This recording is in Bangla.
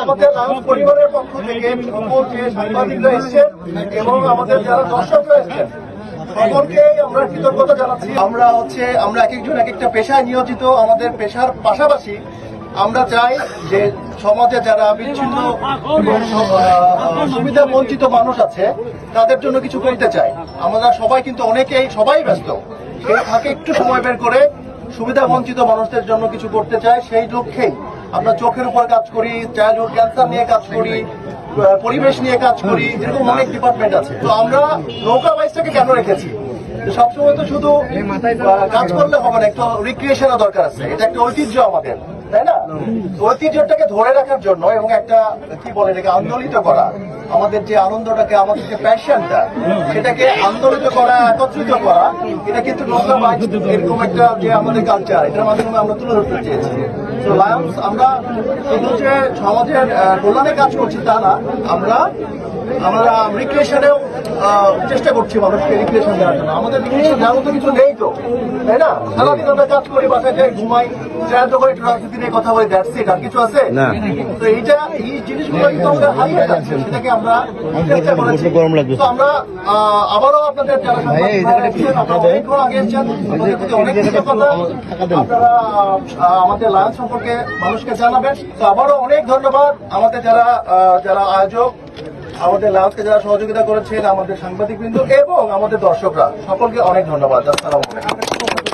আমাদের লায়ন্স পরিবারের পক্ষ থেকে সকল যে সাংবাদিকরা এসেছেন এবং আমাদের যারা দর্শকরা এসেছেন সকলকে আমরা কৃতজ্ঞতা জানাচ্ছি। আমরা এক একজন এক একটা পেশায় নিয়োজিত। আমাদের পেশার পাশাপাশি আমরা চাই যে সমাজে যারা বিচ্ছিন্ন সুবিধা বঞ্চিত মানুষ আছে তাদের জন্য কিছু করতে চাই। আমরা সবাই কিন্তু সবাই ব্যস্ত, সেই ফাঁকে একটু সময় বের করে সুবিধা বঞ্চিত মানুষদের জন্য কিছু করতে চাই। সেই লক্ষ্যেই আমরা চোখের উপর কাজ করি, চাইল্ডহুড ক্যান্সার নিয়ে কাজ করি, পরিবেশ নিয়ে কাজ করি, এরকম অনেক ডিপার্টমেন্ট আছে। তো আমরা নৌকা বাইসটাকে কেন রেখেছি? সবসময় তো শুধু কাজ করলে হবে না, একটা রিক্রিয়েশনও দরকার আছে। এটা একটা ঐতিহ্য আমাদের, তাই না? ঐতিহ্যটাকে ধরে রাখার জন্য এবং একটা কি বলে এটাকে আন্দোলিত করা, আমাদের যে আনন্দটাকে, আমাদের যে প্যাশনটা, সেটাকে আন্দোলিত করা, একত্রিত করা, এটা কিন্তু নৌকা বাইচ এরকম একটা যে আমাদের কালচার, এটার মাধ্যমে আমরা তুলে ধরতে চেয়েছি। তো লায়ন্স আমরা শুধু যে সমাজের কল্যাণে কাজ করছি তা না, আমরা রিক্রিয়েশনেও চেষ্টা করছি মানুষকে রিক্রিয়েশন দেওয়ার জন্য। আমাদের রিক্রিয়েশন দেওয়ার মতো কিছু নেই তো, তাই না? সারাদিন আমরা কাজ করি, বাসায় যাই, ঘুমাই, ট্রায়াল করে রাজনীতি নিয়ে কথা বলি, দ্যাটস ইট, আর কিছু আছে? তো এই জিনিসগুলো কিন্তু আমরা হারিয়ে যাচ্ছে, সেটাকে আমরা চেষ্টা করেছি। তো আমরা আবারও আপনাদের যারা অনেকক্ষণ আগে এসেছেন, আপনাদের প্রতি অনেক কৃতজ্ঞতা। আপনারা আমাদের লায়ন্স সম্পর্কে মানুষকে জানাবেন। তো আবারও অনেক ধন্যবাদ আমাদের যারা আয়োজক, আমাদের লায়ন্সকে যারা সহযোগিতা করেছেন, আমাদের সাংবাদিকবৃন্দ এবং আমাদের দর্শকরা, সকলকে অনেক ধন্যবাদ। আসসালামু আলাইকুম।